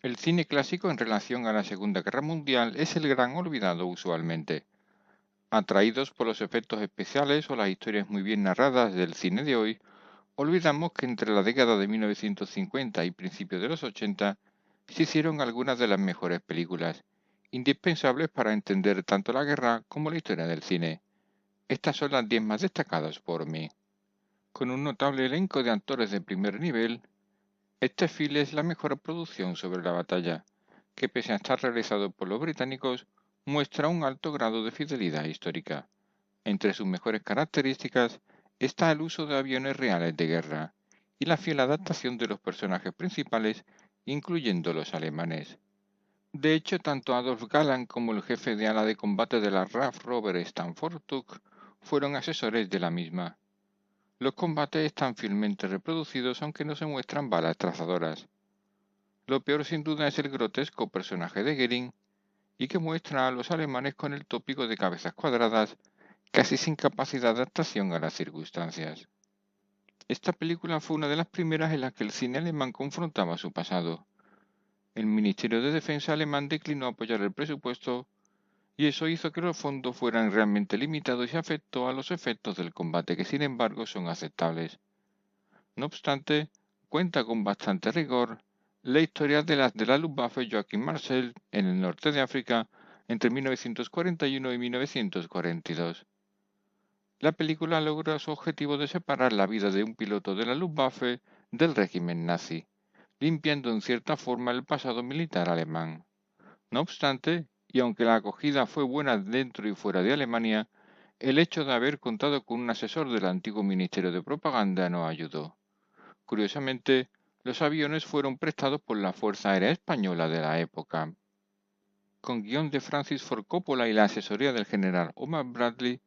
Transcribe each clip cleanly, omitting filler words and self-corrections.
El cine clásico en relación a la Segunda Guerra Mundial es el gran olvidado usualmente. Atraídos por los efectos especiales o las historias muy bien narradas del cine de hoy, olvidamos que entre la década de 1950 y principios de los 80 se hicieron algunas de las mejores películas, indispensables para entender tanto la guerra como la historia del cine. Estas son las 10 más destacadas por mí. Con un notable elenco de actores de primer nivel, este film es la mejor producción sobre la batalla, que pese a estar realizado por los británicos, muestra un alto grado de fidelidad histórica. Entre sus mejores características está el uso de aviones reales de guerra y la fiel adaptación de los personajes principales, incluyendo los alemanes. De hecho, tanto Adolf Galland como el jefe de ala de combate de la RAF Robert Stanford Tuck fueron asesores de la misma. Los combates están fielmente reproducidos aunque no se muestran balas trazadoras. Lo peor sin duda es el grotesco personaje de Goering y que muestra a los alemanes con el tópico de cabezas cuadradas, casi sin capacidad de adaptación a las circunstancias. Esta película fue una de las primeras en las que el cine alemán confrontaba su pasado. El Ministerio de Defensa alemán declinó apoyar el presupuesto y eso hizo que los fondos fueran realmente limitados y afectó a los efectos del combate que sin embargo son aceptables. No obstante, cuenta con bastante rigor la historia de la Luftwaffe Joachim Marcel en el norte de África entre 1941 y 1942. La película logra su objetivo de separar la vida de un piloto de la Luftwaffe del régimen nazi, limpiando en cierta forma el pasado militar alemán. No obstante, y aunque la acogida fue buena dentro y fuera de Alemania, el hecho de haber contado con un asesor del antiguo Ministerio de Propaganda no ayudó. Curiosamente, los aviones fueron prestados por la Fuerza Aérea Española de la época. Con guión de Francis Ford Coppola y la asesoría del general Omar Bradley,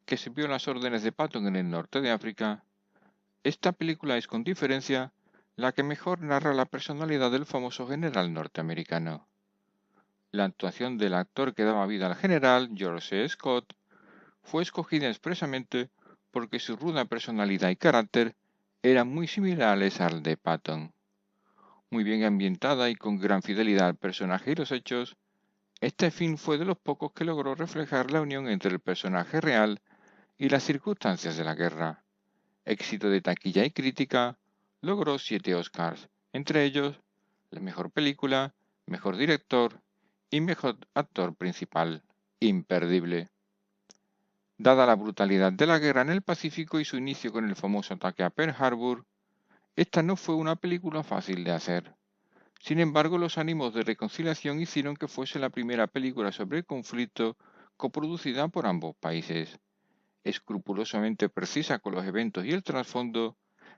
que sirvió las órdenes de Patton en el norte de África, esta película es con diferencia la que mejor narra la personalidad del famoso general norteamericano. La actuación del actor que daba vida al general, George C. Scott, fue escogida expresamente porque su ruda personalidad y carácter eran muy similares al de Patton. Muy bien ambientada y con gran fidelidad al personaje y los hechos, este film fue de los pocos que logró reflejar la unión entre el personaje real y las circunstancias de la guerra. Éxito de taquilla y crítica, logró 7 Oscars, entre ellos la mejor película, mejor director y mejor actor principal. Imperdible. Dada la brutalidad de la guerra en el Pacífico y su inicio con el famoso ataque a Pearl Harbor, esta no fue una película fácil de hacer. Sin embargo, los ánimos de reconciliación hicieron que fuese la primera película sobre el conflicto coproducida por ambos países. Escrupulosamente precisa con los eventos y el trasfondo,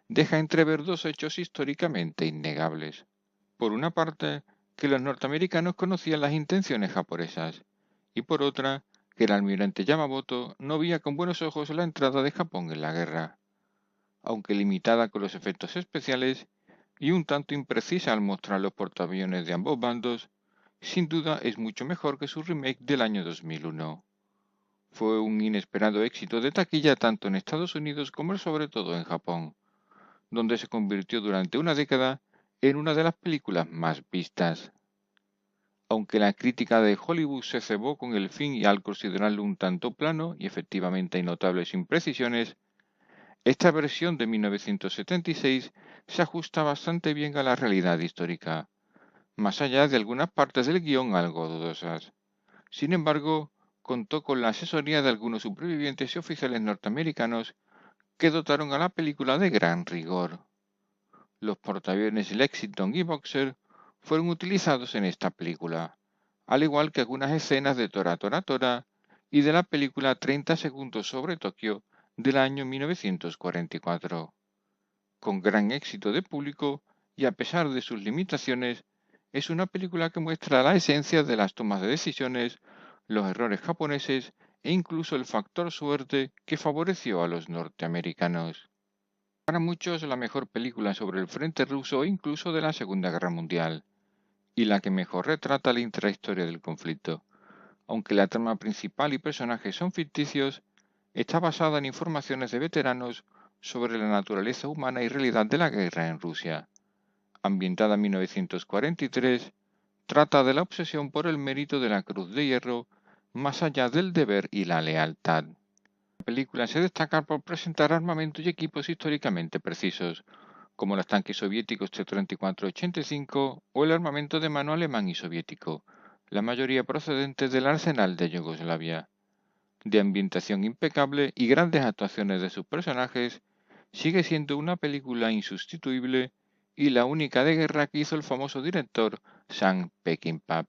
deja entrever dos hechos históricamente innegables. Por una parte, que los norteamericanos conocían las intenciones japonesas, y por otra, que el almirante Yamamoto no veía con buenos ojos la entrada de Japón en la guerra. Aunque limitada con los efectos especiales y un tanto imprecisa al mostrar los portaaviones de ambos bandos, sin duda es mucho mejor que su remake del año 2001. Fue un inesperado éxito de taquilla tanto en Estados Unidos como sobre todo en Japón, donde se convirtió durante una década en una de las películas más vistas. Aunque la crítica de Hollywood se cebó con el fin y al considerarlo un tanto plano y efectivamente hay notables imprecisiones, esta versión de 1976 se ajusta bastante bien a la realidad histórica, más allá de algunas partes del guión algo dudosas. Sin embargo, contó con la asesoría de algunos supervivientes y oficiales norteamericanos que dotaron a la película de gran rigor. Los portaaviones Lexington y Boxer fueron utilizados en esta película, al igual que algunas escenas de Tora Tora Tora y de la película 30 segundos sobre Tokio del año 1944. Con gran éxito de público y a pesar de sus limitaciones, es una película que muestra la esencia de las tomas de decisiones, los errores japoneses e incluso el factor suerte que favoreció a los norteamericanos. Para muchos la mejor película sobre el frente ruso e incluso de la Segunda Guerra Mundial, y la que mejor retrata la intrahistoria del conflicto. Aunque la trama principal y personajes son ficticios, está basada en informaciones de veteranos sobre la naturaleza humana y realidad de la guerra en Rusia. Ambientada en 1943, trata de la obsesión por el mérito de la Cruz de Hierro, más allá del deber y la lealtad. La película se destaca por presentar armamentos y equipos históricamente precisos, como los tanques soviéticos T-34-85 o el armamento de mano alemán y soviético, la mayoría procedentes del arsenal de Yugoslavia. De ambientación impecable y grandes actuaciones de sus personajes, sigue siendo una película insustituible y la única de guerra que hizo el famoso director Sam Peckinpah.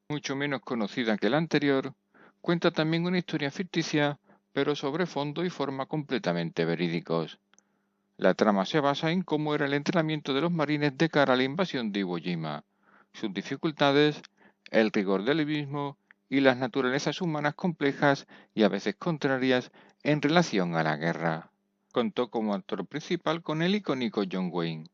Mucho menos conocida que la anterior, cuenta también una historia ficticia, pero sobre fondo y forma completamente verídicos. La trama se basa en cómo era el entrenamiento de los marines de cara a la invasión de Iwo Jima, sus dificultades, el rigor del mismo y las naturalezas humanas complejas y a veces contrarias en relación a la guerra. Contó como actor principal con el icónico John Wayne,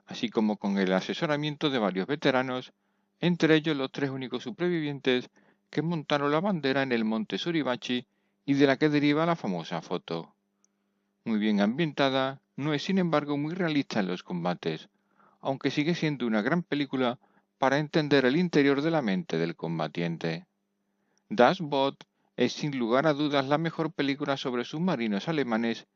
así como con el asesoramiento de varios veteranos, entre ellos los 3 únicos supervivientes que montaron la bandera en el monte Suribachi y de la que deriva la famosa foto. Muy bien ambientada, no es sin embargo muy realista en los combates, aunque sigue siendo una gran película para entender el interior de la mente del combatiente. Das Boot es sin lugar a dudas la mejor película sobre submarinos alemanes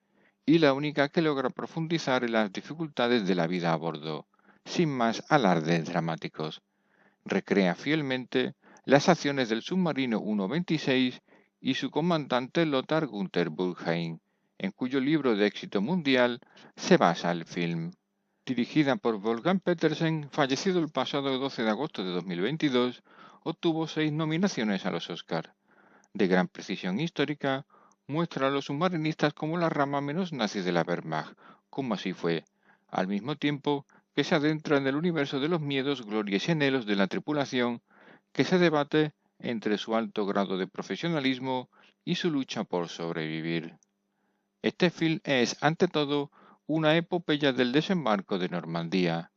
y la única que logra profundizar en las dificultades de la vida a bordo, sin más alardes dramáticos. Recrea fielmente las acciones del submarino 126 y su comandante Lothar Gunther Burkheim, en cuyo libro de éxito mundial se basa el film. Dirigida por Wolfgang Petersen, fallecido el pasado 12 de agosto de 2022, obtuvo 6 nominaciones a los Oscar. De gran precisión histórica, muestra a los submarinistas como la rama menos nazi de la Wehrmacht, como así fue, al mismo tiempo que se adentra en el universo de los miedos, glorias y anhelos de la tripulación, que se debate entre su alto grado de profesionalismo y su lucha por sobrevivir. Este film es, ante todo, una epopeya del desembarco de Normandía,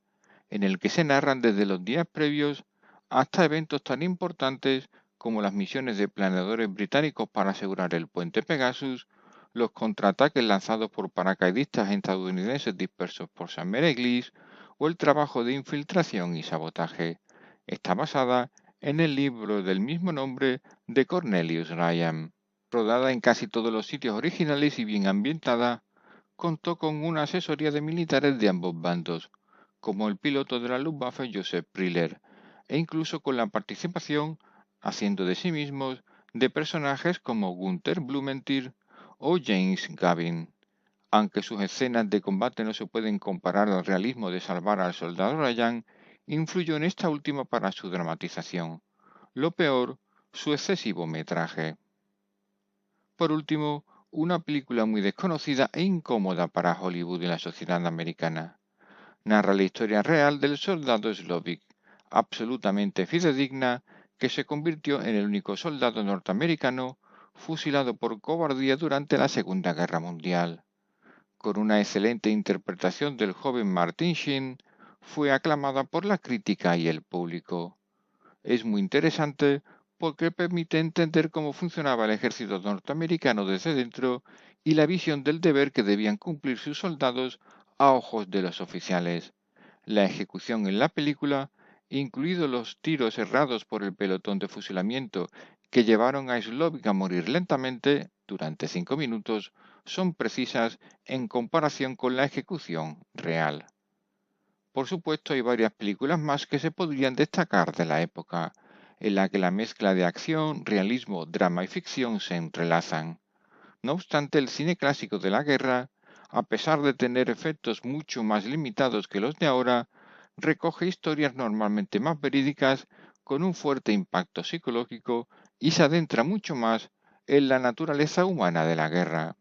en el que se narran desde los días previos hasta eventos tan importantes como las misiones de planeadores británicos para asegurar el puente Pegasus, los contraataques lanzados por paracaidistas estadounidenses dispersos por San Mereglis o el trabajo de infiltración y sabotaje. Está basada en el libro del mismo nombre de Cornelius Ryan. Rodada en casi todos los sitios originales y bien ambientada, contó con una asesoría de militares de ambos bandos, como el piloto de la Luftwaffe Joseph Priller, e incluso con la participación, haciendo de sí mismos, de personajes como Gunther Blumenthal o James Gavin. Aunque sus escenas de combate no se pueden comparar al realismo de salvar al soldado Ryan, influyó en esta última para su dramatización. Lo peor, su excesivo metraje. Por último, una película muy desconocida e incómoda para Hollywood y la sociedad americana. Narra la historia real del soldado Slovik, absolutamente fidedigna, que se convirtió en el único soldado norteamericano fusilado por cobardía durante la Segunda Guerra Mundial. Con una excelente interpretación del joven Martin Sheen, fue aclamada por la crítica y el público. Es muy interesante porque permite entender cómo funcionaba el ejército norteamericano desde dentro y la visión del deber que debían cumplir sus soldados a ojos de los oficiales. La ejecución en la película, incluidos los tiros errados por el pelotón de fusilamiento que llevaron a Slovik a morir lentamente durante 5 minutos, son precisas en comparación con la ejecución real. Por supuesto, hay varias películas más que se podrían destacar de la época, en la que la mezcla de acción, realismo, drama y ficción se entrelazan. No obstante, el cine clásico de la guerra, a pesar de tener efectos mucho más limitados que los de ahora, recoge historias normalmente más verídicas con un fuerte impacto psicológico y se adentra mucho más en la naturaleza humana de la guerra.